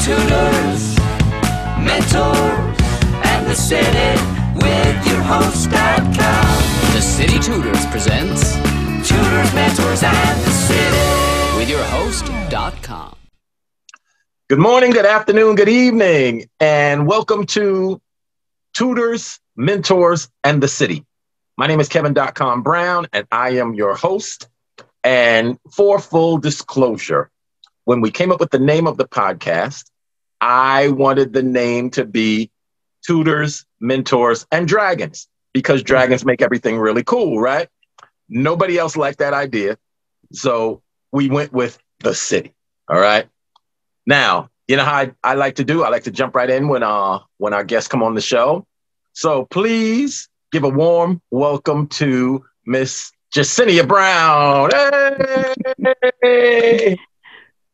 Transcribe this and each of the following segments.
Tutors, mentors, and the city with your host.com. The City Tutors presents Tutors, mentors, and the city with your host.com. Good morning, good afternoon, good evening, and welcome to Tutors, Mentors, and the City. My name is Kevin.com Brown, and I am your host. And for full disclosure, when we came up with the name of the podcast, I wanted the name to be Tutors, Mentors, and Dragons, because dragons make everything really cool, right? Nobody else liked that idea, so we went with the city, all right? Now, you know how I like to do? I like to jump right in when our guests come on the show. So please give a warm welcome to Miss Jesenia Brown. Hey!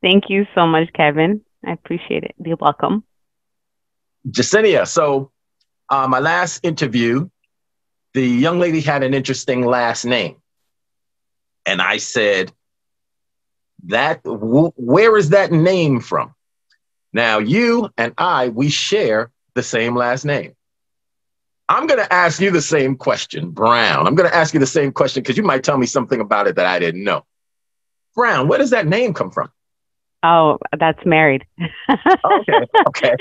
Thank you so much, Kevin. I appreciate it. You're welcome. Jesenia, so my last interview, the young lady had an interesting last name. And I said, where is that name from? Now, you and we share the same last name. I'm going to ask you the same question, Brown. I'm going to ask you the same question because you might tell me something about it that I didn't know. Brown, where does that name come from? Oh, that's married. Okay.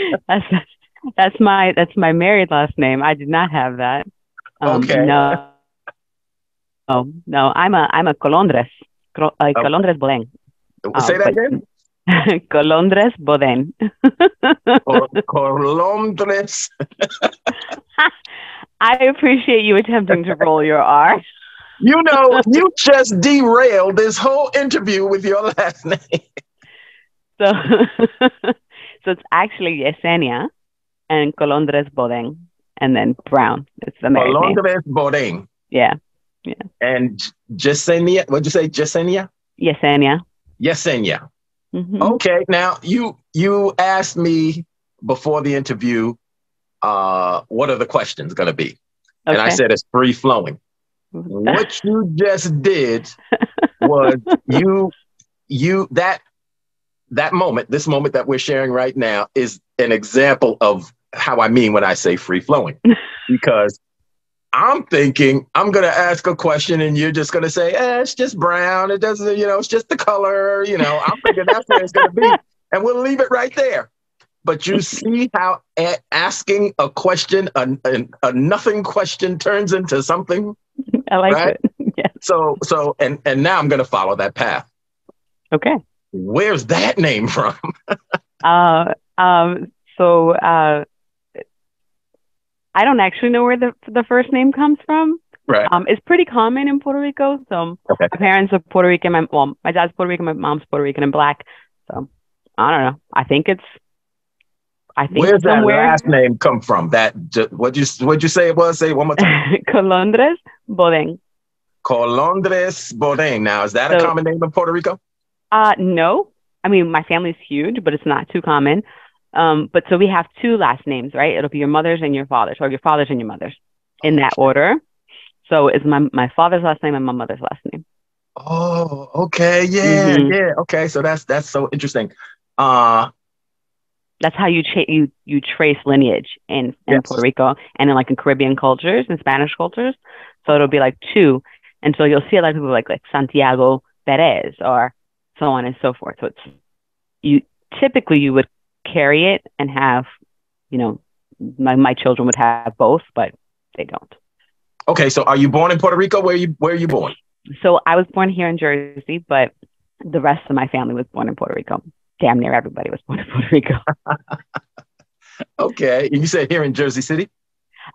That's my married last name. I did not have that. Okay. No. I'm a Colondres. Colondres Boden. Say that again. Colondres Boden. Colondres. I appreciate you attempting to roll your R. You know, you just derailed this whole interview with your last name. So it's actually Jesenia and Colondres Boden, and then Brown. It's the married name. Colondres Boden. Yeah. And Jesenia, what'd you say, Jesenia? Jesenia. Jesenia. Mm-hmm. Okay, now you asked me before the interview, what are the questions going to be? Okay. And I said it's free flowing. What you just did was that moment, this moment that we're sharing right now is an example of how I mean when I say free flowing, because I'm thinking I'm going to ask a question and you're just going to say, it's just brown. It doesn't, it's just the color, I'm thinking that's where it's going to be. And we'll leave it right there. But you see how asking a question, a nothing question turns into something. I like right? it. Yeah. So, and now I'm going to follow that path. Okay. Where's that name from? So I don't actually know where the first name comes from. Right. It's pretty common in Puerto Rico. So okay. My parents are Puerto Rican. My dad's Puerto Rican. My mom's Puerto Rican and Black. So I don't know. I think where's somewhere. That last name come from? What'd you say it was? Say it one more time. Colondres Boden. Colondres Boden. Now, is that a common name in Puerto Rico? No. I mean, my family's huge, but it's not too common. But so we have two last names, right? It'll be your mother's and your father's, or your father's and your mother's, in that order. So it's my father's last name and my mother's last name. Oh, okay. Yeah, Mm-hmm. yeah. Okay, so that's so interesting. That's how you trace lineage in yes. Puerto Rico and in Caribbean cultures and Spanish cultures. So it'll be two. And so you'll see a lot of people like Santiago Perez or so on and so forth. So you would carry it and have, my children would have both, but they don't. Okay, so are you born in Puerto Rico? Where are you born? So I was born here in Jersey, but the rest of my family was born in Puerto Rico. Damn near everybody was born in Puerto Rico. Okay, you said here in Jersey City?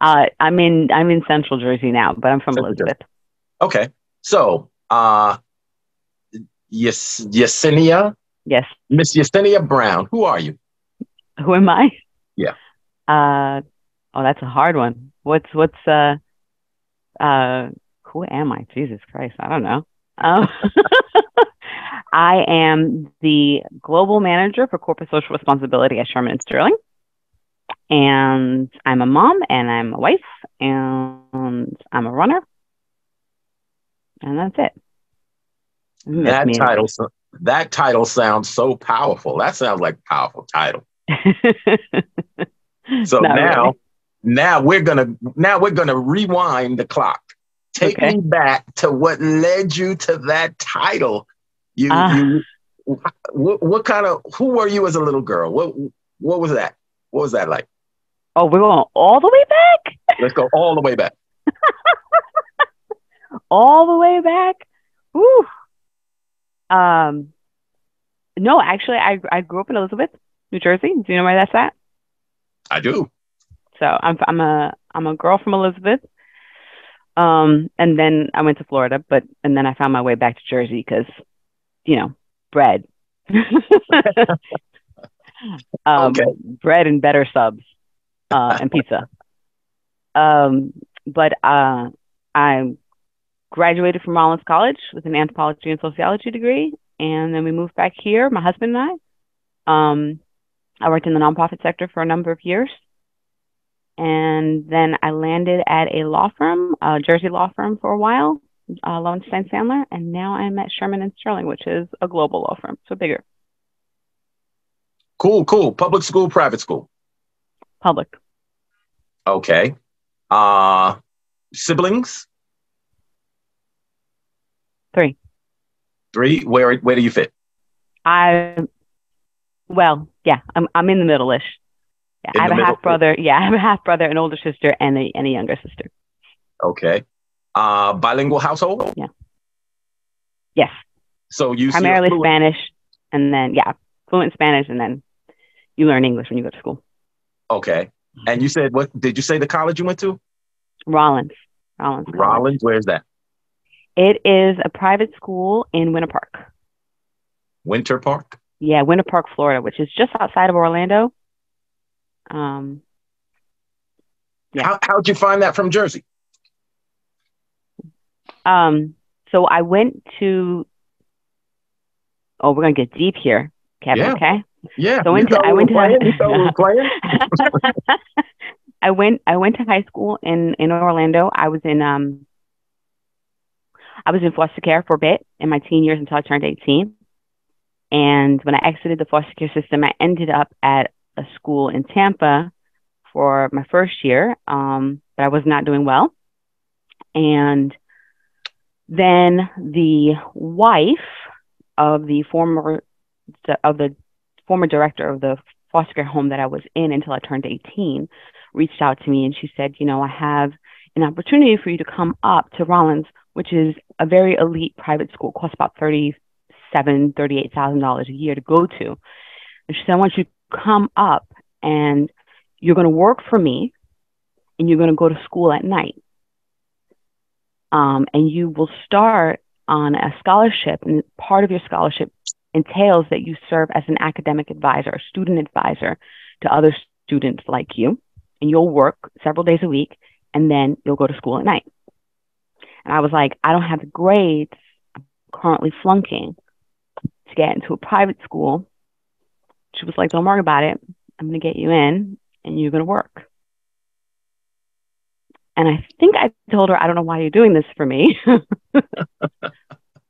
I'm in Central Jersey now, but I'm from Elizabeth. Okay, so Jesenia. Yes. Miss Jesenia Brown. Who are you? Who am I? Yeah. That's a hard one. Who am I? Jesus Christ, I don't know. I am the global manager for corporate social responsibility at Shearman Sterling. And I'm a mom and I'm a wife and I'm a runner. And that's it. That title sounds so powerful. That sounds like a powerful title. So Not really. now we're gonna rewind the clock. Take Okay. me back to what led you to that title. Ah. You what kind of who were you as a little girl? What was that? What was that like? Oh, we're going all the way back? Let's go all the way back. All the way back? Woo. No, actually, I grew up in Elizabeth, New Jersey. Do you know where that's at? I do. So I'm a girl from Elizabeth. And then I went to Florida, and then I found my way back to Jersey because, bread. Okay. Bread and better subs, and pizza. But I graduated from Rollins College with an anthropology and sociology degree, and then we moved back here, my husband and I. I worked in the nonprofit sector for a number of years, and then I landed at a law firm, a Jersey law firm for a while, Lowenstein Sandler, and now I'm at Shearman Sterling, which is a global law firm, so bigger. Cool. Public school, private school? Public. Okay. Siblings? 3. 3. Where do you fit? Well, yeah, I'm in the middle-ish. Yeah, I have a half brother. Yeah, I have a half brother, an older sister, and a younger sister. Okay. Bilingual household? Yeah. Yes. So you primarily Spanish, and then fluent Spanish, and then you learn English when you go to school. Okay. And you said, what did you say the college you went to? Rollins. Rollins, where's that? It is a private school in Winter Park. Winter Park? Yeah, Winter Park, Florida, which is just outside of Orlando. Yeah. How'd you find that from Jersey? So I went to. Oh, we're gonna get deep here, Kevin. Yeah. Okay. Yeah. So I went to high school in Orlando. I was in foster care for a bit in my teen years until I turned 18. And when I exited the foster care system, I ended up at a school in Tampa for my first year, but I was not doing well. And then the wife of the former director of the foster care home that I was in until I turned 18 reached out to me, and she said, I have an opportunity for you to come up to Rollins, which is a very elite private school. It costs about $38,000 a year to go to. And she said, I want you to come up, and you're going to work for me, and you're going to go to school at night. And you will start on a scholarship, and part of your scholarship entails that you serve as an academic advisor, a student advisor to other students like you, and you'll work several days a week, and then you'll go to school at night. And I was like, I don't have the grades. I'm currently flunking to get into a private school. She was like, don't worry about it. I'm going to get you in, and you're going to work. And I think I told her, I don't know why you're doing this for me. But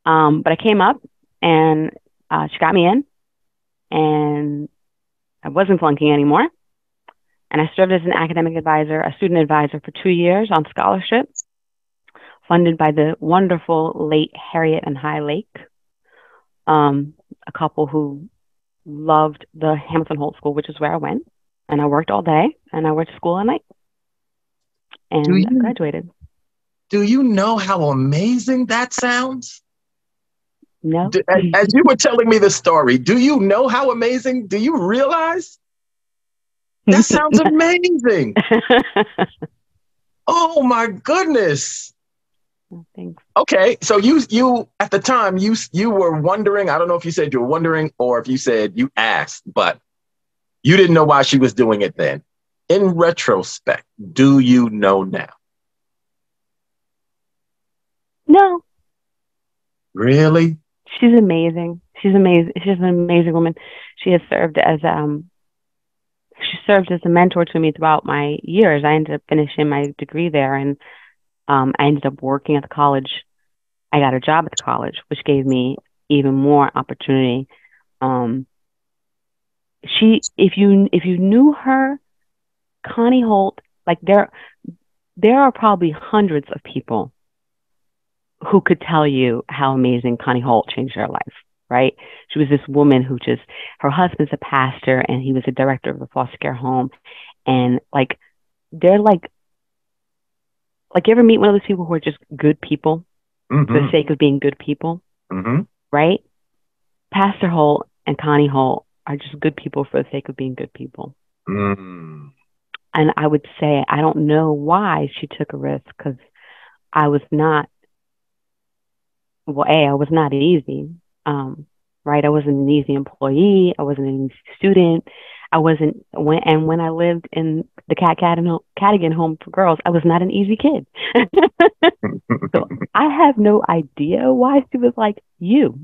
I came up, and she got me in, and I wasn't flunking anymore. And I served as an academic advisor, a student advisor for 2 years on scholarship, funded by the wonderful late Harriet and High Lake, a couple who loved the Hamilton Holt School, which is where I went. And I worked all day, and I went to school at night. And I graduated. Do you know how amazing that sounds? No. As you were telling me the story, do you know how amazing? Do you realize? That sounds amazing. Oh my goodness. Thanks. Okay, so you at the time you were wondering, I don't know if you said you were wondering or if you said you asked, but you didn't know why she was doing it then. In retrospect, do you know now? No. Really? She's amazing. She's amazing. She's an amazing woman. She has served as a mentor to me throughout my years. I ended up finishing my degree there, and I ended up working at the college. I got a job at the college, which gave me even more opportunity. if you knew her, Connie Holt, like there are probably hundreds of people who could tell you how amazing Connie Holt changed their life, right? She was this woman who just, her husband's a pastor and he was a director of a foster care home. And like, they're like you ever meet one of those people who are just good people for the sake of being good people, right? Pastor Holt and Connie Holt are just good people for the sake of being good people. And I would say, I don't know why she took a risk, because I was not, I was not easy, right? I wasn't an easy employee. I wasn't an easy student. I wasn't, when I lived in the Cadigan home for girls, I was not an easy kid. So I have no idea why she was like, you're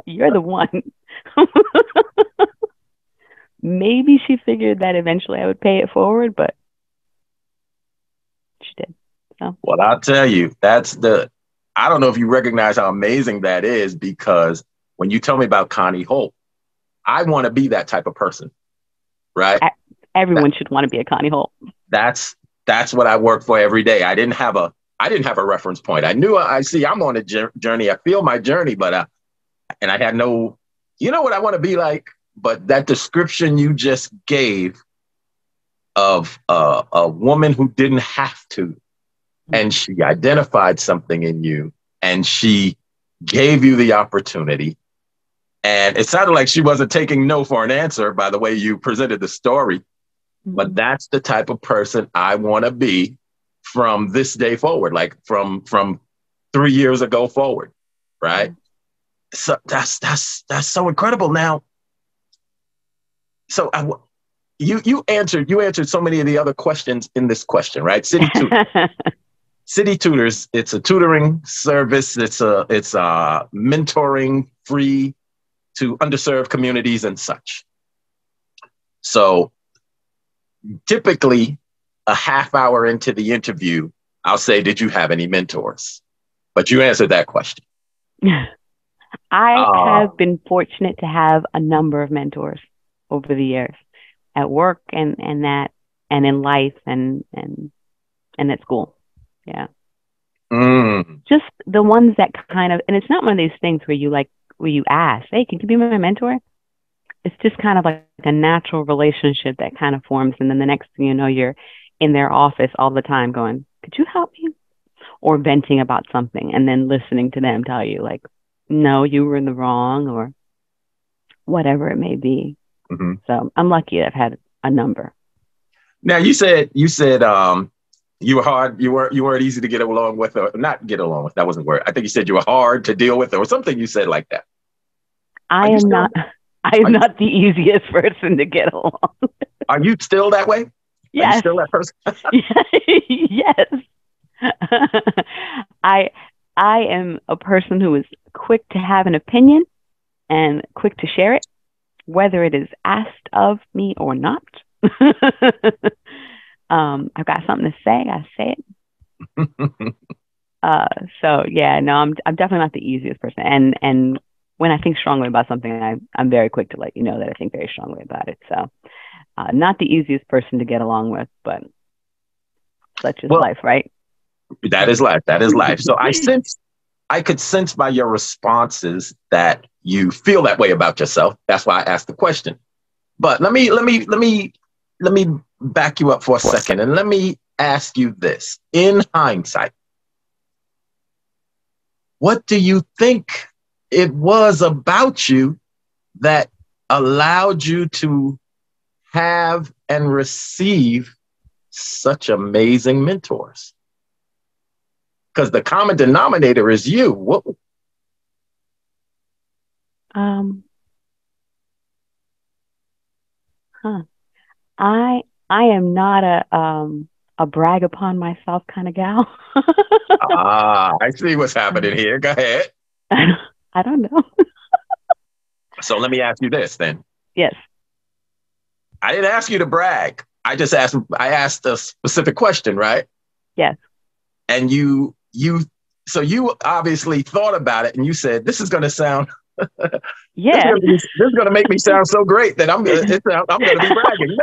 the one. Maybe she figured that eventually I would pay it forward, but she did. So. Well, I'll tell you, I don't know if you recognize how amazing that is, because when you tell me about Connie Holt, I want to be that type of person, right? Everyone should want to be a Connie Holt. That's what I work for every day. I didn't have a reference point. I knew I'm on a journey. I feel my journey, but and I had no, what I want to be like. But that description you just gave of a woman who didn't have to, and she identified something in you, and she gave you the opportunity. And it sounded like she wasn't taking no for an answer by the way you presented the story. But that's the type of person I want to be from this day forward, like from 3 years ago forward, right? So that's so incredible. Now, so you answered so many of the other questions in this question, right? City Tutors, it's a tutoring service. It's a mentoring free to underserved communities and such. So typically a half hour into the interview, I'll say, did you have any mentors? But you answered that question. I have been fortunate to have a number of mentors over the years, at work and in life and at school. Yeah. Just the ones that kind of, and it's not one of these things where you ask, hey, can you be my mentor? It's just kind of like a natural relationship that kind of forms. And then the next thing you know, you're in their office all the time going, could you help me? Or venting about something and then listening to them tell you like, no, you were in the wrong, or whatever it may be. So I'm lucky I've had a number. Now you said you were hard, you weren't easy to get along with, or not get along with. That wasn't the word. I think you said you were hard to deal with, or something you said like that. I am not the easiest person to get along with. Are you still that way? Yes. Are you still that person? Yes. I am a person who is quick to have an opinion and quick to share it, whether it is asked of me or not. I've got something to say, I say it. So yeah, no, I'm definitely not the easiest person. And when I think strongly about something, I'm very quick to let you know that I think very strongly about it. So not the easiest person to get along with, but such is life, right? That is life. That is life. So I could sense by your responses that you feel that way about yourself. That's why I asked the question. But let me back you up for a second, and let me ask you this. In hindsight, what do you think it was about you that allowed you to have and receive such amazing mentors? Because the common denominator is you. What? I am not a brag upon myself kind of gal. I see what's happening here. Go ahead. I don't know. So let me ask you this then. Yes. I didn't ask you to brag. I asked a specific question, right? Yes. And you obviously thought about it and you said, this is going to sound Yeah. This is gonna make me sound so great that I'm gonna be bragging.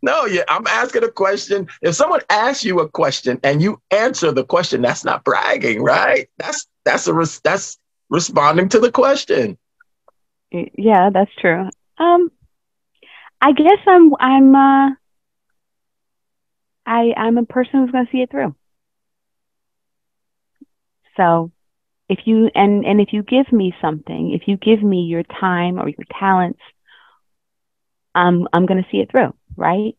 No, yeah, I'm asking a question. If someone asks you a question and you answer the question, that's not bragging, right? That's responding to the question. Yeah, that's true. I guess I'm a person who's going to see it through. So if you if you give me something, if you give me your time or your talents, I'm going to see it through, right?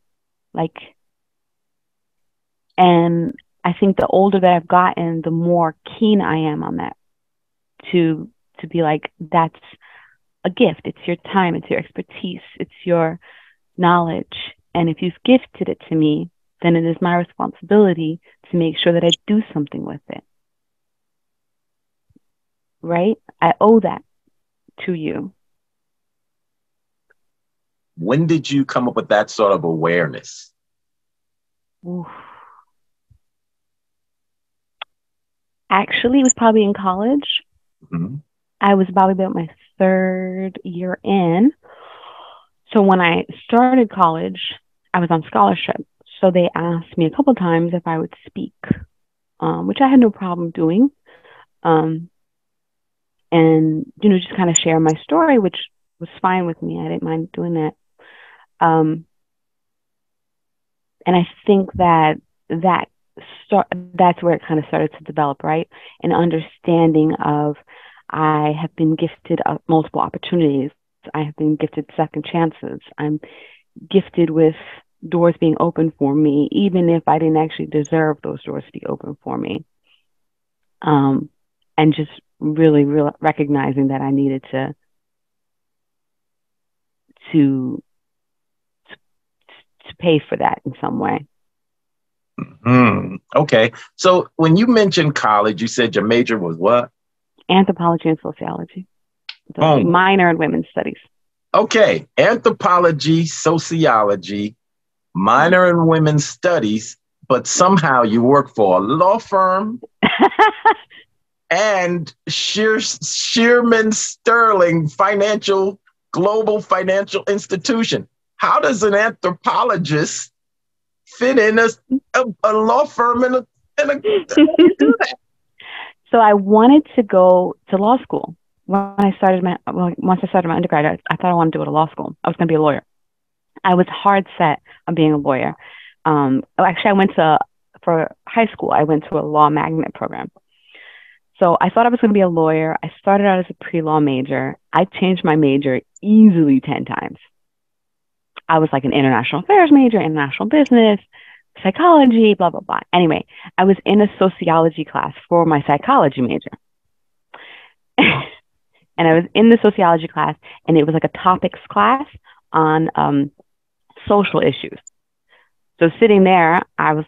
Like, and I think the older that I've gotten, the more keen I am on that to be like, that's a gift. It's your time, it's your expertise, it's your knowledge. And if you've gifted it to me, then it is my responsibility to make sure that I do something with it. Right? I owe that to you. When did you come up with that sort of awareness? Oof. Actually, it was probably in college. Mm-hmm. I was probably about my third year in. So when I started college, I was on scholarship. So they asked me a couple of times if I would speak, which I had no problem doing. And, just kind of share my story, which was fine with me. I didn't mind doing that. And I think that's where it kind of started to develop, right? An understanding of I have been gifted multiple opportunities. I have been gifted second chances. I'm gifted with doors being open for me, even if I didn't actually deserve those doors to be open for me. And just really recognizing that I needed to pay for that in some way. Okay. So when you mentioned college, you said your major was what? Anthropology and sociology. Minor in women's studies. Okay. Anthropology, sociology, minor in women's studies, but somehow you work for a law firm and Shearman Sterling global financial institution. How does an anthropologist fit in a law firm and how do you do that? So I wanted to go to law school. Once I started my undergrad, I thought I wanted to go to law school. I was going to be a lawyer. I was hard set on being a lawyer. Actually, for high school, I went to a law magnet program. So I thought I was going to be a lawyer. I started out as a pre-law major. I changed my major easily 10 times. I was like an international affairs major, international business, psychology, blah, blah, blah. Anyway, I was in a sociology class for my psychology major. And I was in the sociology class, and it was like a topics class on social issues. So sitting there, I was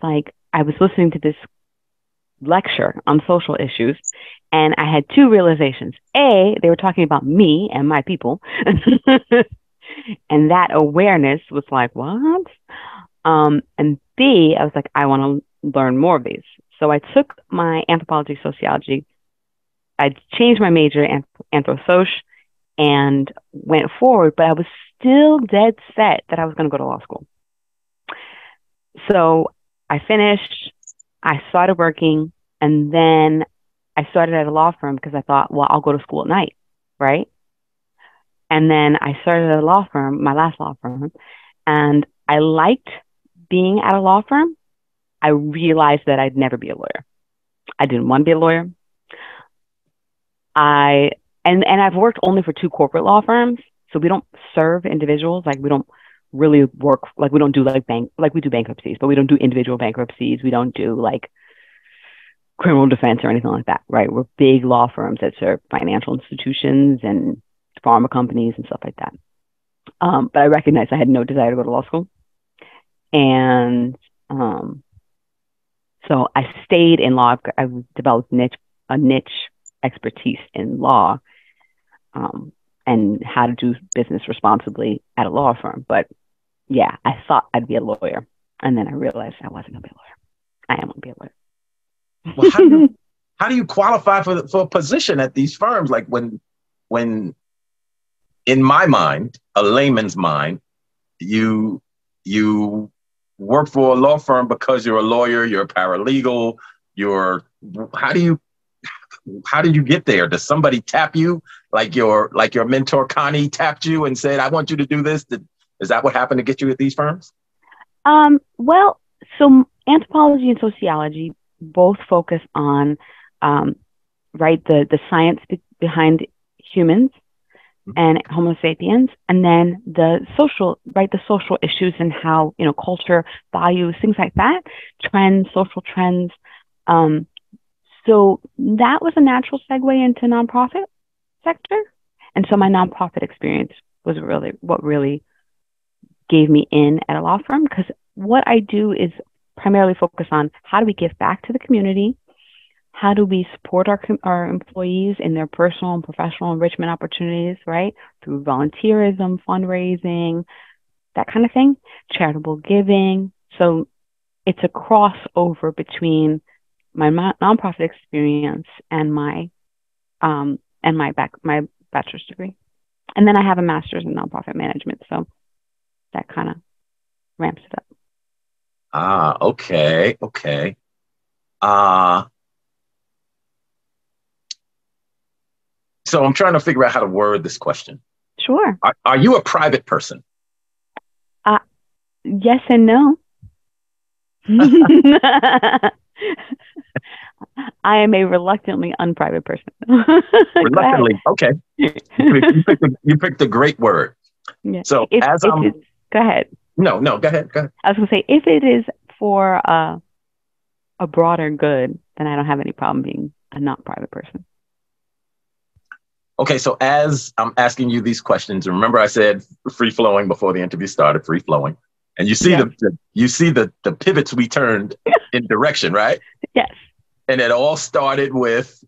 listening to this lecture on social issues, and I had two realizations. A, they were talking about me and my people. And that awareness was like, what? And B, I was like, I want to learn more of these. So I took my anthropology, sociology. I changed my major to anthro-soc and went forward, but I was still dead set that I was going to go to law school. So I finished, I started working, and then I started at a law firm because I thought, well, I'll go to school at night, right? And then I started at a law firm, my last law firm, and I liked being at a law firm. I realized that I'd never be a lawyer. I didn't want to be a lawyer. And I've worked only for 2 corporate law firms, so we don't serve individuals. Like we don't really work, like we don't do we do bankruptcies, but we don't do individual bankruptcies. We don't do like criminal defense or anything like that, right? We're big law firms that serve financial institutions and pharma companies and stuff like that. But I recognized I had no desire to go to law school. And so I stayed in law. I developed a niche expertise in law and how to do business responsibly at a law firm. But yeah, I thought I'd be a lawyer. And then I realized I wasn't going to be a lawyer. I am going to be a lawyer. Well, how do you qualify for a position at these firms? Like when in my mind, a layman's mind, you work for a law firm because you're a lawyer, you're a paralegal, how did you get there? Does somebody tap you like your mentor Connie tapped you and said, I want you to do this? Is that what happened to get you at these firms? Well, so anthropology and sociology both focus on, the science behind humans and Homo sapiens, and then the social issues and how, culture, values, things like that, trends, social trends. So that was a natural segue into nonprofit sector. And so my nonprofit experience was what really gave me in at a law firm, because what I do is primarily focus on how do we give back to the community? How do we support our employees in their personal and professional enrichment opportunities, right? Through volunteerism, fundraising, that kind of thing, charitable giving. So it's a crossover between my nonprofit experience and my bachelor's degree. And then I have a master's in nonprofit management. So that kind of ramps it up. Okay. So I'm trying to figure out how to word this question. Sure. Are you a private person? Yes and no. I am a reluctantly unprivate person. Reluctantly, okay. You picked a great word. Yeah. So go ahead. No, go ahead. I was going to say, if it is for a broader good, then I don't have any problem being a not private person. Okay, so as I'm asking you these questions, remember I said free flowing before the interview started, free flowing, and you see the pivots we turned in direction, right? Yes. And it all started with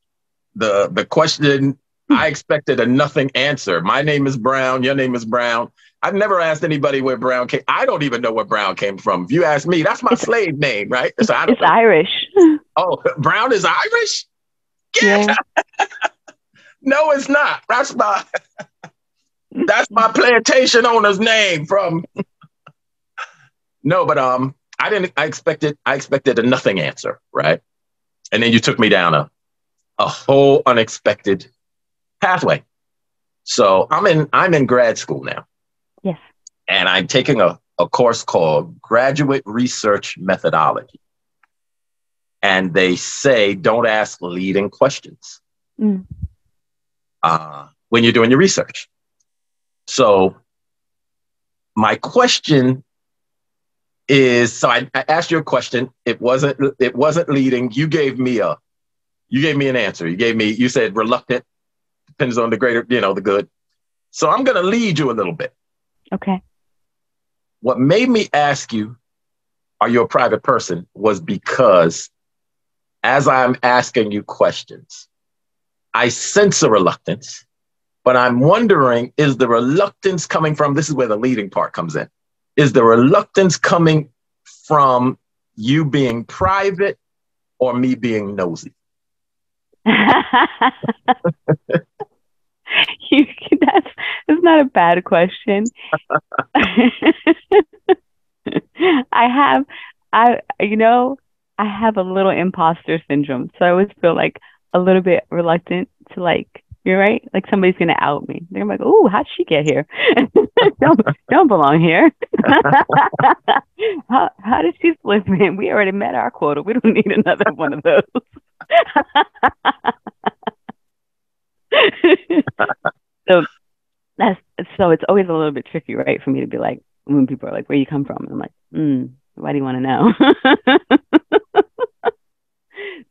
the question. I expected a nothing answer. My name is Brown. Your name is Brown. I've never asked anybody where Brown came. I don't even know where Brown came from. If you ask me, that's my slave name, right? So it's Irish. Oh, Brown is Irish? Yeah. No, it's not. That's my plantation owner's name from. No, but I expected a nothing answer, right? And then you took me down a whole unexpected pathway. So I'm in grad school now. Yes. And I'm taking a course called Graduate Research Methodology. And they say, don't ask leading questions when you're doing your research. So my question is, so I asked you a question. It wasn't leading. You gave me an answer. You said reluctant, depends on the greater, the good. So I'm going to lead you a little bit. Okay. What made me ask you, are you a private person, was because as I'm asking you questions, I sense a reluctance, but I'm wondering, is the reluctance coming from, this is where the leading part comes in. Is the reluctance coming from you being private or me being nosy? That's not a bad question. I have a little imposter syndrome, so I always feel like a little bit reluctant to you're right, like somebody's gonna out me. They're like, "Ooh, how'd she get here? don't belong here. How did she slip in? We already met our quota. We don't need another one of those." So it's always a little bit tricky, right, for me to be like, when people are like, "Where you come from?" And I'm like, why do you want to know?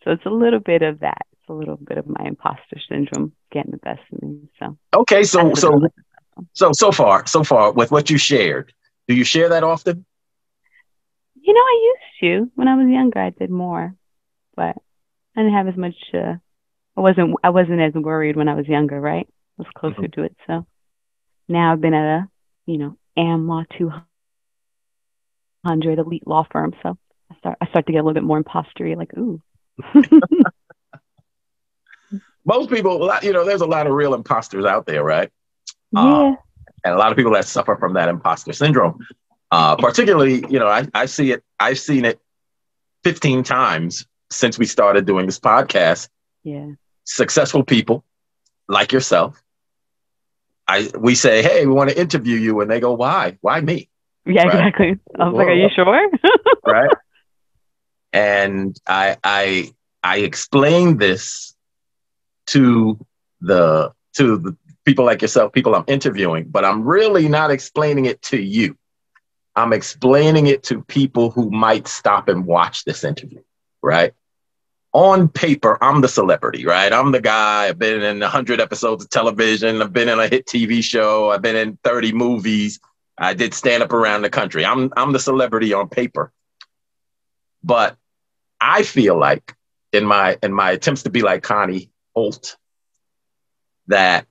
So it's a little bit of that. It's a little bit of my imposter syndrome getting the best of me. So okay, so far with what you shared, do you share that often? I used to. When I was younger, I did more, but I didn't have as much. I wasn't as worried when I was younger, right? I was closer to it. So now I've been at a AmLaw 200 elite law firm. So I start to get a little bit more impostery, like, ooh. most people, there's a lot of real imposters out there, right? Yeah. And a lot of people that suffer from that imposter syndrome. Particularly, I see it. I've seen it 15 times since we started doing this podcast. Yeah. Successful people like yourself. We say, hey, we want to interview you. And they go, why? Why me? Yeah, right? exactly. I was like, are you sure? Right. And I explained this to the people like yourself, people I'm interviewing, but I'm really not explaining it to you. I'm explaining it to people who might stop and watch this interview, right? On paper, I'm the celebrity, right? I'm the guy. I've been in 100 episodes of television. I've been in a hit TV show. I've been in 30 movies. I did stand up around the country. I'm the celebrity on paper. But I feel like in my attempts to be like Connie Holt, that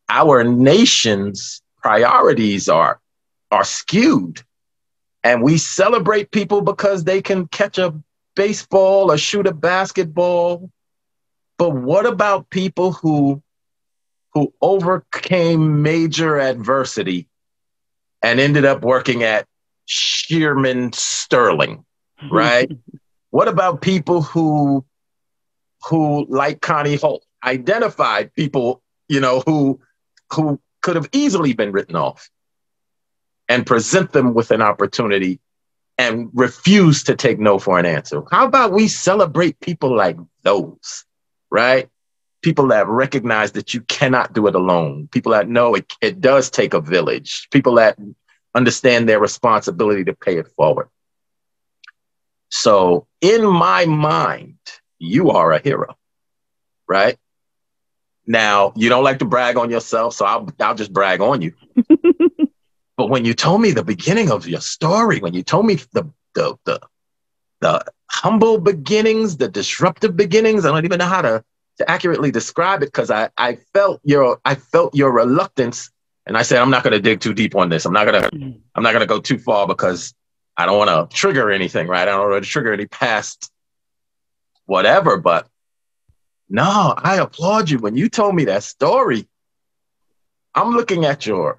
our nation's priorities are skewed, and we celebrate people because they can catch a baseball or shoot a basketball. But what about people who overcame major adversity and ended up working at Shearman Sterling, right? What about people who like Connie Holt identified people, who could have easily been written off, and present them with an opportunity and refuse to take no for an answer? How about we celebrate people like those, right? People that recognize that you cannot do it alone. People that know it does take a village. People that understand their responsibility to pay it forward. So in my mind, you are a hero, right? Now, you don't like to brag on yourself, so I'll just brag on you. But when you told me the beginning of your story, when you told me the humble beginnings, the disruptive beginnings, I don't even know how to accurately describe it, because I felt your reluctance, and I said, I'm not going to dig too deep on this. I'm not going to go too far, because I don't want to trigger anything, right? I don't want to trigger any past whatever. But no, I applaud you. When you told me that story, I'm looking at your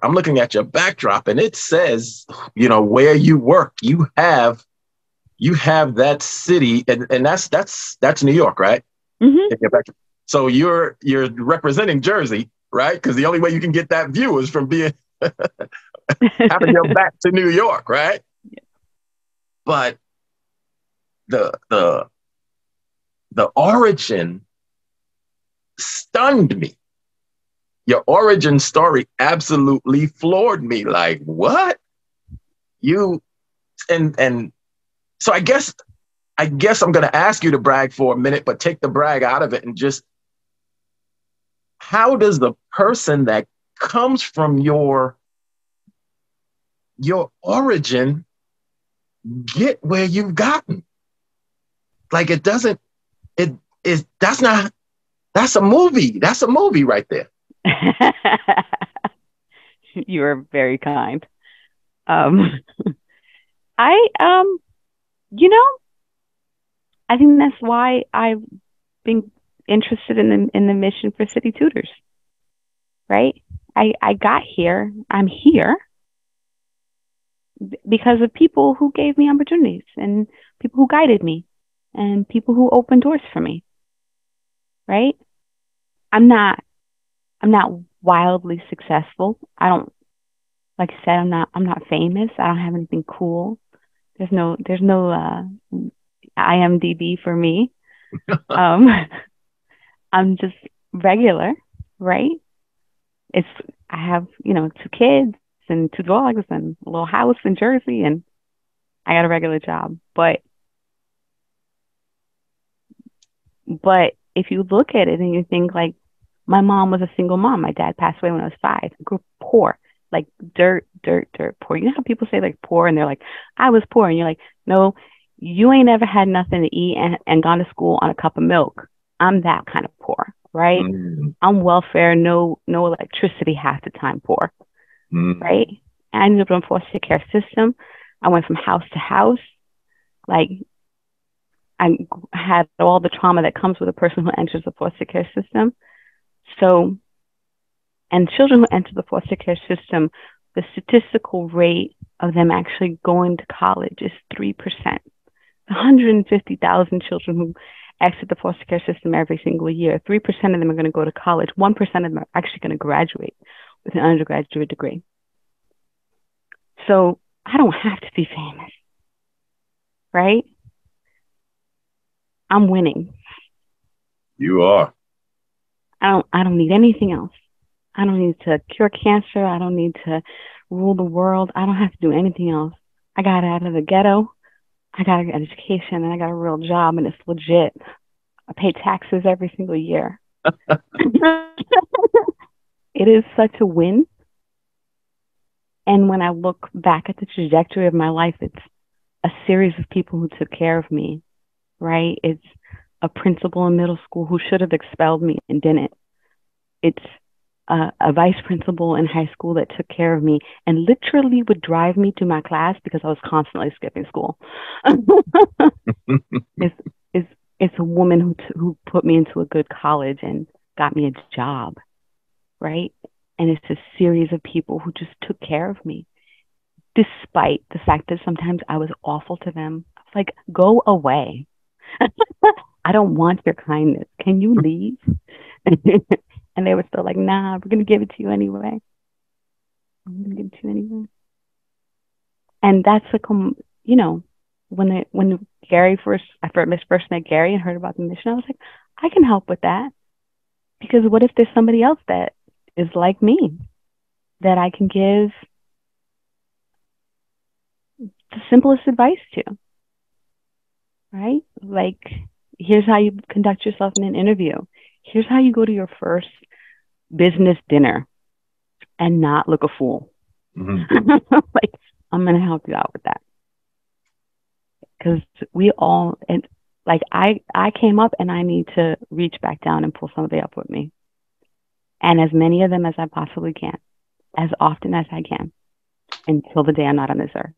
backdrop, and it says, where you work, you have that city, and that's New York, right? Mm-hmm. So you're representing Jersey, right? Because the only way you can get that view is from being having your back to New York, right? Yeah. But the origin stunned me. Your origin story absolutely floored me. Like, what? And so I guess I'm going to ask you to brag for a minute, but take the brag out of it, and just, how does the person that comes from your origin get where you've gotten? Like, that's a movie. That's a movie right there. You are very kind. I think that's why I've been interested in the mission for City Tutors. Right? I got here. I'm here because of people who gave me opportunities, and people who guided me, and people who opened doors for me. Right? I'm not wildly successful. I don't, like I said, I'm not famous. I don't have anything cool. There's no IMDb for me. I'm just regular, right? I have, 2 kids and 2 dogs and a little house in Jersey, and I got a regular job. But if you look at it and you think, like, my mom was a single mom. My dad passed away when I was 5. I grew up poor, like dirt poor. You know how people say, like, poor, and they're like, I was poor. And you're like, no, you ain't ever had nothing to eat and gone to school on a cup of milk. I'm that kind of poor, right? Mm. I'm welfare, no electricity half the time poor, right? And I ended up in a foster care system. I went from house to house. Like, I had all the trauma that comes with a person who enters the foster care system. So, and children who enter the foster care system, the statistical rate of them actually going to college is 3%. 150,000 children who exit the foster care system every single year, 3% of them are going to go to college. 1% of them are actually going to graduate with an undergraduate degree. So I don't have to be famous, right? I'm winning. You are. I don't need anything else. I don't need to cure cancer. I don't need to rule the world. I don't have to do anything else. I got out of the ghetto. I got an education and I got a real job and it's legit. I pay taxes every single year. It is such a win. And when I look back at the trajectory of my life, it's a series of people who took care of me, right? It's a principal in middle school who should have expelled me and didn't. It's a vice principal in high school that took care of me and literally would drive me to my class because I was constantly skipping school. It's a woman who put me into a good college and got me a job, right? And it's a series of people who just took care of me, despite the fact that sometimes I was awful to them. I was like, go away. I don't want your kindness. Can you leave? And they were still like, nah, we're going to give it to you anyway. I'm going to give it to you anyway. And that's you know, when Gary I first met Gary and heard about the mission, I was like, I can help with that. Because what if there's somebody else that is like me that I can give the simplest advice to, right? Like, here's how you conduct yourself in an interview. Here's how you go to your first business dinner and not look a fool. Mm-hmm. Like, I'm going to help you out with that. Because we all, and like, I came up and I need to reach back down and pull somebody up with me. And as many of them as I possibly can, as often as I can, until the day I'm not on this earth.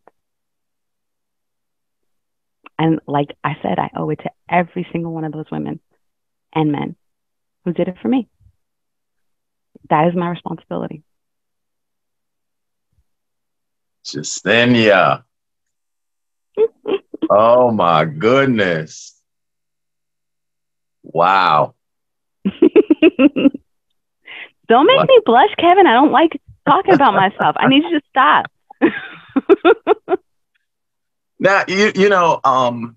And like I said, I owe it to every single one of those women and men who did it for me. That is my responsibility. Jesenia. Oh my goodness. Wow. Don't make me blush, Kevin. I don't like talking about myself. I need you to stop. Now, you know, I'm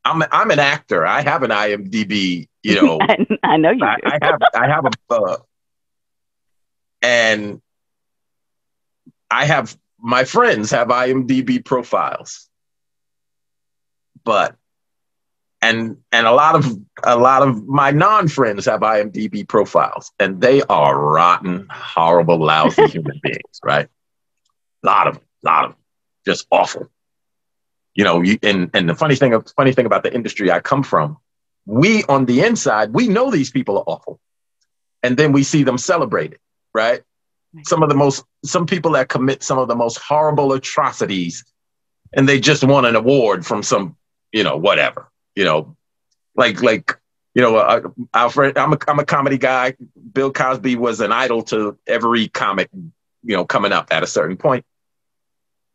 an actor. I have an IMDb, you know. I know you do. I have a and I have my friends have IMDb profiles. But and a lot of my non-friends have IMDb profiles, and they are rotten, horrible, lousy human beings, right? A lot of them, just awful. You know, and the funny thing about the industry I come from, we on the inside, we know these people are awful, and then we see them celebrated, right? Some people that commit some of the most horrible atrocities, and they just won an award from some, you know, whatever, you know, like you know, Alfred. I'm a comedy guy. Bill Cosby was an idol to every comic, you know, coming up at a certain point.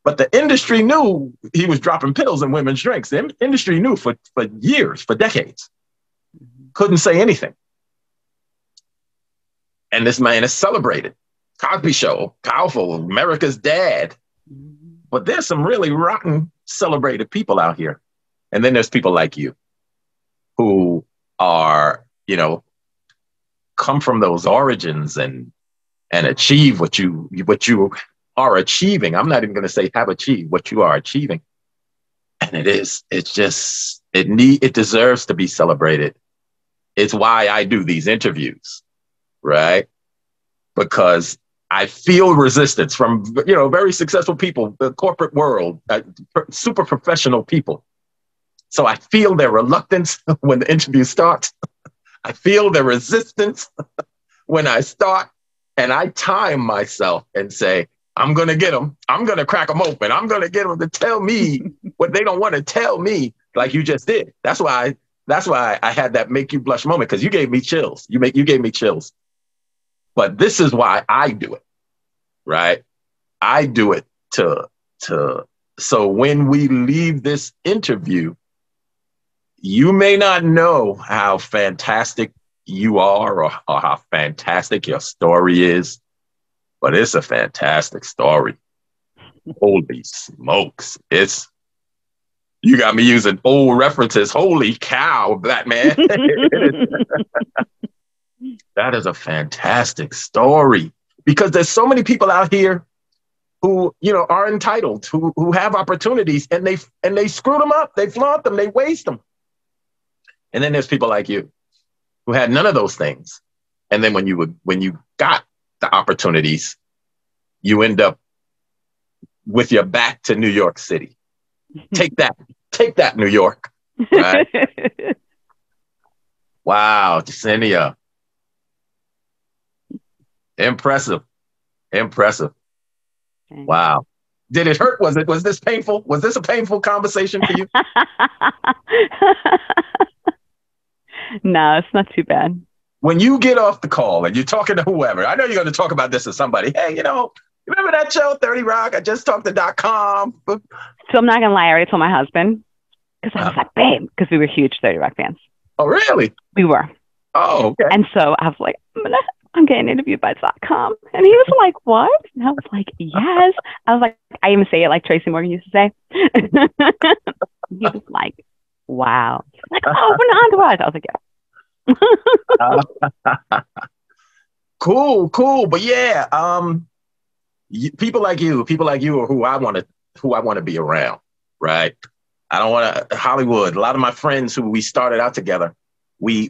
But the industry knew he was dropping pills in women's drinks. The industry knew for years, for decades. Couldn't say anything. And this man is celebrated. Cosby Show, powerful, America's dad. But there's some really rotten, celebrated people out here. And then there's people like you who are, you know, come from those origins and achieve what you are achieving. I'm not even going to say have achieved what you are achieving. And it deserves to be celebrated. It's why I do these interviews, right? Because I feel resistance from, you know, very successful people, the corporate world, super professional people. So I feel their reluctance when the interview starts. I feel their resistance when I start, and I time myself and say, I'm going to get them. I'm going to crack them open. I'm going to get them to tell me what they don't want to tell me, like you just did. That's why I had that make you blush moment, because you gave me chills. You gave me chills. But this is why I do it, right? I do it so when we leave this interview, you may not know how fantastic you are or how fantastic your story is, but it's a fantastic story. Holy smokes. You got me using old references. Holy cow, black man. That is a fantastic story, because there's so many people out here who, are entitled, who have opportunities, and they screw them up, they flaunt them, they waste them. And then there's people like you who had none of those things. And then when you got the opportunities, you end up with your back to New York City. Take that, New York. Right? Wow, Jesenia. Impressive. Wow. Did it hurt? Was this painful? Was this a painful conversation for you? No, it's not too bad. When you get off the call and you're talking to whoever, I know you're going to talk about this to somebody. Hey, remember that show, 30 Rock? I just talked to .com. So I'm not going to lie. I already told my husband, because I was like, babe, because we were huge 30 Rock fans. Oh, really? We were. Oh, okay. And so I was like, I'm getting interviewed by .com. And he was like, what? And I was like, yes. I was like, I even say it like Tracy Morgan used to say. He was like, wow. He's like, oh, we're not Entourage. I was like, yeah. Cool. But yeah, people like you are who I want to be around, right? I don't want to Hollywood. A lot of my friends who we started out together, we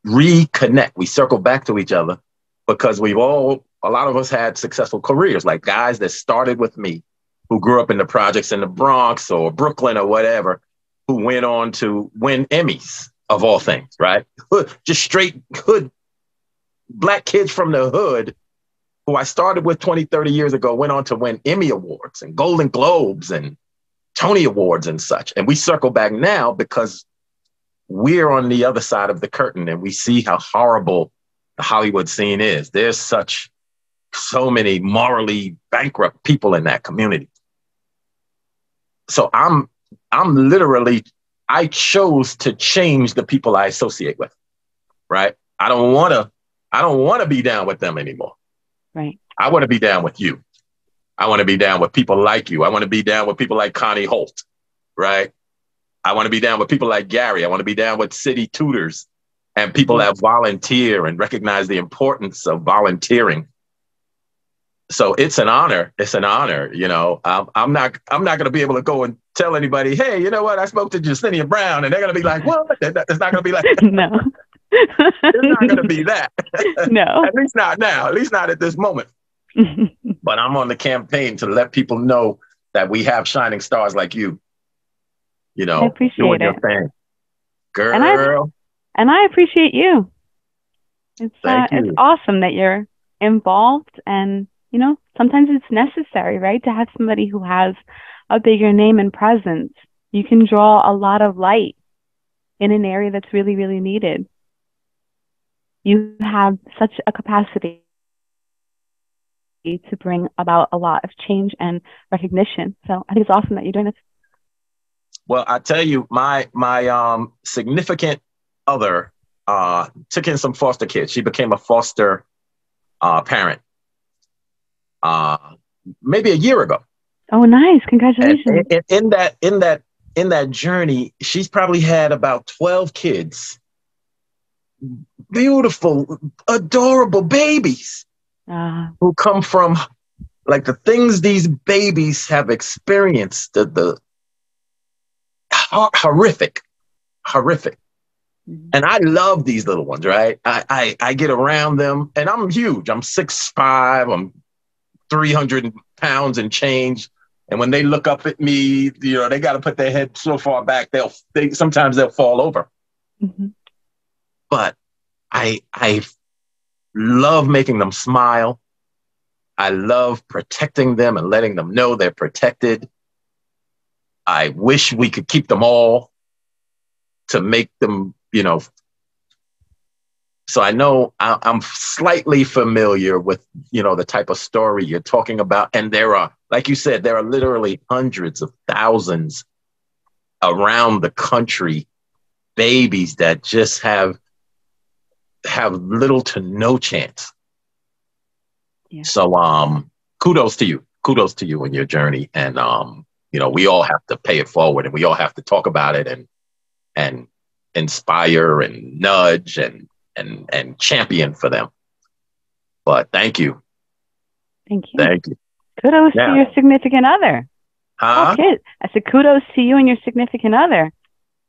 reconnect. We circle back to each other because a lot of us had successful careers, like guys that started with me, who grew up in the projects in the Bronx or Brooklyn or whatever, who went on to win Emmys, of all things, right? Just straight hood, black kids from the hood who I started with 20, 30 years ago, went on to win Emmy Awards and Golden Globes and Tony Awards and such. And we circle back now because we're on the other side of the curtain and we see how horrible the Hollywood scene is. There's so many morally bankrupt people in that community. So I chose to change the people I associate with, right? I don't want to be down with them anymore. Right. I want to be down with you. I want to be down with people like you. I want to be down with people like Connie Holt, right? I want to be down with people like Gary. I want to be down with city tutors and people that volunteer and recognize the importance of volunteering. So it's an honor. It's an honor. I'm not going to be able to go and tell anybody, hey, you know what? I spoke to Jesenia Brown, and they're going to be like, what? It's not going to be like, no. It's not going to be that. No. At least not now. At least not at this moment. But I'm on the campaign to let people know that we have shining stars like you. I appreciate doing it. Your thing. Girl. And I appreciate you. It's awesome that you're involved, and sometimes it's necessary, right? To have somebody who has a bigger name and presence. You can draw a lot of light in an area that's really, really needed. You have such a capacity to bring about a lot of change and recognition. So I think it's awesome that you're doing this. Well, I tell you, my significant other took in some foster kids. She became a foster parent maybe a year ago. Oh, nice! Congratulations. And in that journey, she's probably had about 12 kids. Beautiful, adorable babies who come from like the things these babies have experienced, the horrific. Mm-hmm. And I love these little ones, right? I get around them, and I'm huge. I'm 6'5", I'm 300 pounds and change. And when they look up at me, they got to put their head so far back, sometimes they'll fall over. Mm-hmm. But I love making them smile. I love protecting them and letting them know they're protected. I wish we could keep them all to make them, so I know I'm slightly familiar with, the type of story you're talking about. And there are, like you said, there are literally hundreds of thousands around the country, babies that just have little to no chance. Yeah. So kudos to you in your journey. And we all have to pay it forward, and we all have to talk about it and inspire and nudge and champion for them. But thank you. Thank you. Thank you. Kudos to your significant other. Huh? Okay. I said kudos to you and your significant other.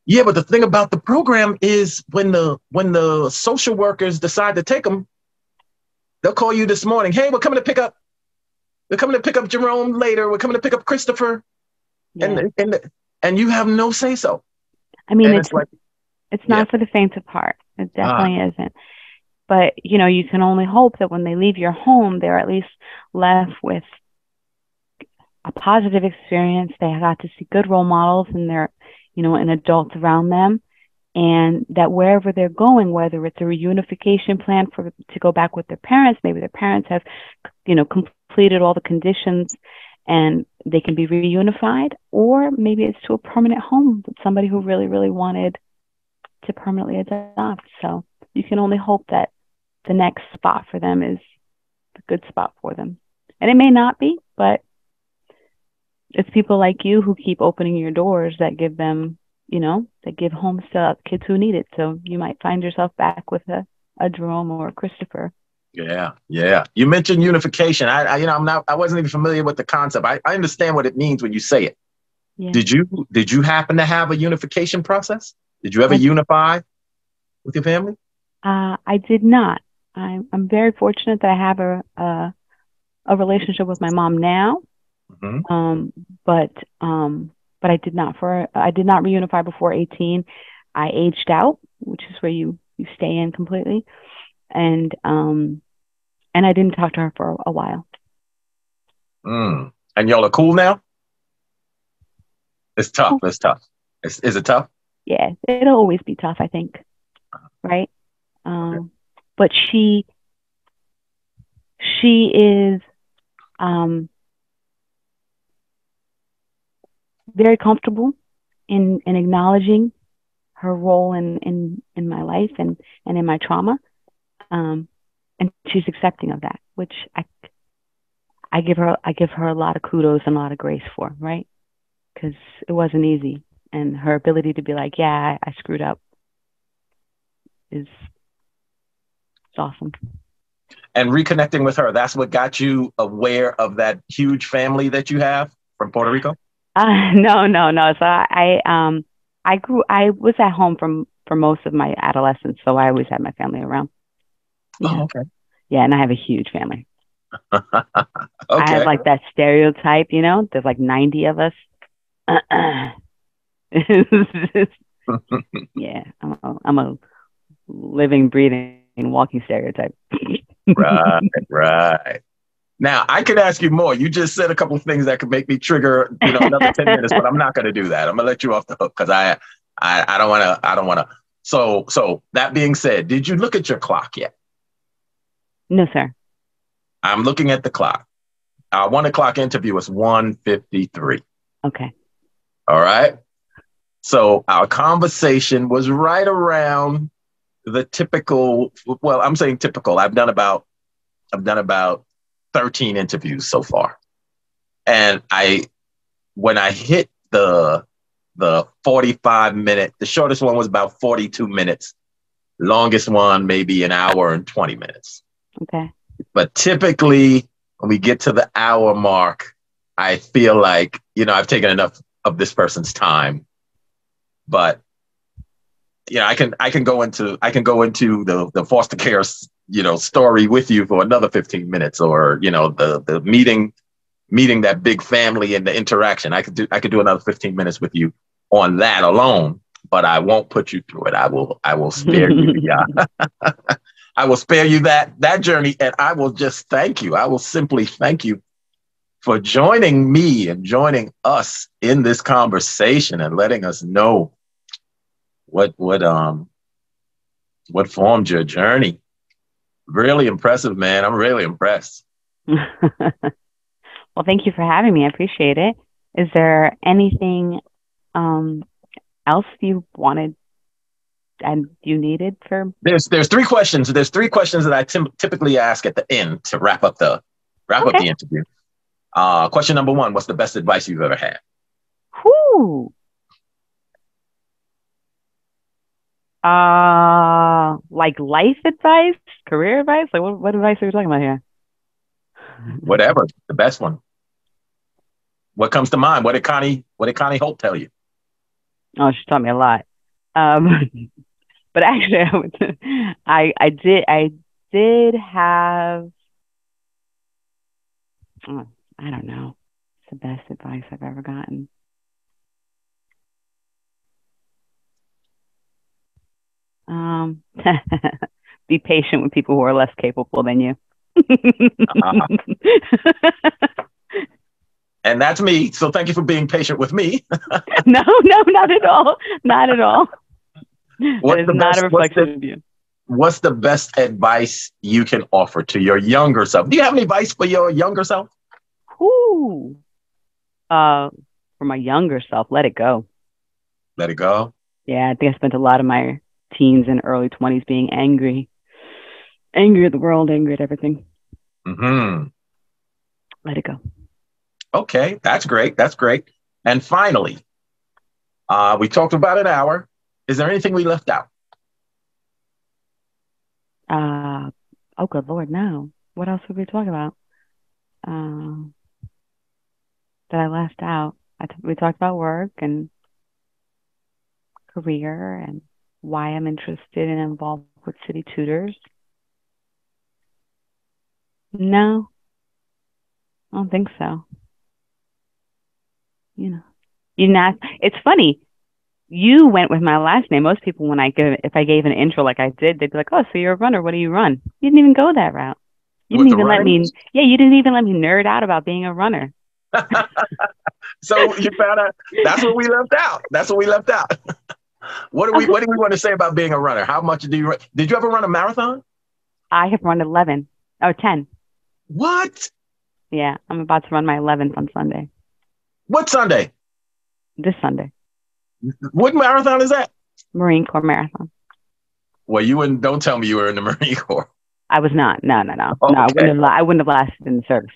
Yeah, but the thing about the program is when the social workers decide to take them, they'll call you this morning. Hey, we're coming to pick up Jerome later. We're coming to pick up Christopher. Yeah. And you have no say so. I mean, it's not for the faint of heart. It definitely isn't. But, you can only hope that when they leave your home, they're at least left with a positive experience. They got to see good role models and their, and adults around them. And that wherever they're going, whether it's a reunification plan to go back with their parents, maybe their parents have, completed all the conditions and they can be reunified, or maybe it's to a permanent home with somebody who really, really wanted to permanently adopt. So you can only hope that the next spot for them is a good spot for them. And it may not be, but it's people like you who keep opening your doors that give them, that give homes to kids who need it. So you might find yourself back with a Jerome or a Christopher. Yeah. You mentioned unification. I wasn't even familiar with the concept. I understand what it means when you say it. Yeah. Did you happen to have a unification process? Did you ever unify with your family? I did not. I'm very fortunate that I have a relationship with my mom now. Mm-hmm. But I did not reunify before 18. I aged out, which is where you stay in completely. And I didn't talk to her for a while. And y'all are cool now? It's tough. It's tough. Is it tough? Yeah, it'll always be tough, I think. Right? Okay. But she is very comfortable in acknowledging her role in my life and in my trauma. And she's accepting of that, which I give her a lot of kudos and a lot of grace for, right? Because it wasn't easy. And her ability to be like, yeah, I screwed up is awesome. And reconnecting with her, that's what got you aware of that huge family that you have from Puerto Rico? No. So I was at home for most of my adolescence, so I always had my family around. Oh, okay. Yeah, and I have a huge family. Okay. I have like that stereotype, there's like 90 of us. Yeah, I'm a living, breathing, walking stereotype. Right. Now, I could ask you more. You just said a couple of things that could make me trigger, another 10 minutes, but I'm not going to do that. I'm going to let you off the hook because I don't want to. So that being said, did you look at your clock yet? No, sir. I'm looking at the clock. Our 1 o'clock interview was 1:53. Okay. All right. So our conversation was right around the typical. Well, I'm saying typical. I've done about 13 interviews so far, and when I hit the 45-minute, the shortest one was about 42 minutes. Longest one maybe an hour and 20 minutes. Okay. But typically, when we get to the hour mark, I feel like, I've taken enough of this person's time. But, I can go into the foster care, story with you for another 15 minutes, or, the meeting that big family and the interaction. I could do another 15 minutes with you on that alone, but I won't put you through it. I will spare you. I will spare you that journey, and I will just thank you. I will simply thank you for joining me and joining us in this conversation and letting us know what formed your journey. Really impressive, man. I'm really impressed. Well, thank you for having me. I appreciate it. Is there anything else you wanted and you needed for? There's three questions. There's three questions that I typically ask at the end to wrap up the interview. Question number one: what's the best advice you've ever had? Whoo. Like life advice, career advice? Like what advice are you talking about here? Whatever, the best one. What comes to mind? What did Connie Holt tell you? Oh, she taught me a lot. But actually, I did have. Oh, I don't know. It's the best advice I've ever gotten. Be patient with people who are less capable than you. And that's me. So thank you for being patient with me. No, not at all. Not at all. That is not a reflection of you. What's the best advice you can offer to your younger self? Do you have any advice for your younger self? Ooh. For my younger self, let it go. Let it go? Yeah, I think I spent a lot of my teens and early 20s being angry at the world, angry at everything. Mm-hmm. Let it go. Okay, that's great. That's great. And finally, we talked about an hour. Is there anything we left out? Oh, good Lord, no. What else would we talk about? That I left out. We talked about work and career and why I'm interested and involved with city tutors. No, I don't think so. It's funny. You went with my last name. Most people, if I gave an intro like I did, they'd be like, "Oh, so you're a runner? What do you run?" You didn't even go that route. You didn't even let me. Yeah, you didn't even let me nerd out about being a runner. So you found out that's what we left out. That's what we left out. What do we want to say about being a runner? How much do you run? Did you ever run a marathon? I have run 11 or 10. What? Yeah, I'm about to run my 11th on Sunday. What Sunday? This Sunday. What marathon is that? Marine Corps Marathon. Well, don't tell me you were in the Marine Corps. I was not. No. Okay. No, I wouldn't have lasted in the service.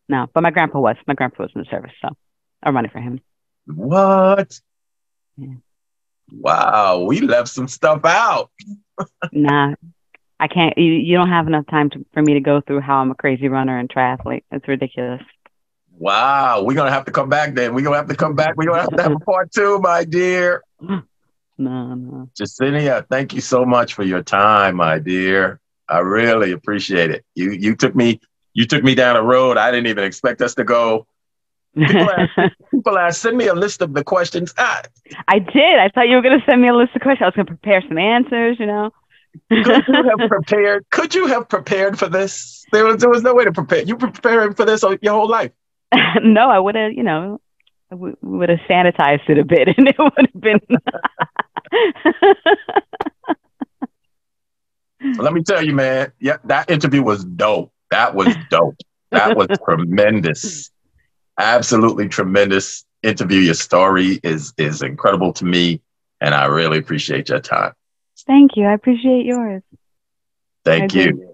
No, but my grandpa was. My grandpa was in the service, so I'm running for him. What? Yeah. Wow, we left some stuff out. Nah, I can't. You don't have enough time for me to go through how I'm a crazy runner and triathlete. It's ridiculous. Wow, we're going to have to come back then. We're going to have to come back. We're going to have to have a part 2, my dear. No. Jesenia, thank you so much for your time, my dear. I really appreciate it. You took me down a road I didn't even expect us to go. People ask, send me a list of the questions. I did. I thought you were going to send me a list of questions. I was going to prepare some answers, Could you have prepared for this? There was no way to prepare. You prepared for this your whole life. No, I would have, we would have sanitized it a bit and it would have been. Let me tell you, man. Yeah, that interview was dope. That was dope. That was tremendous. Absolutely tremendous interview. Your story is incredible to me, and I really appreciate your time. Thank you. I appreciate yours. Thank you.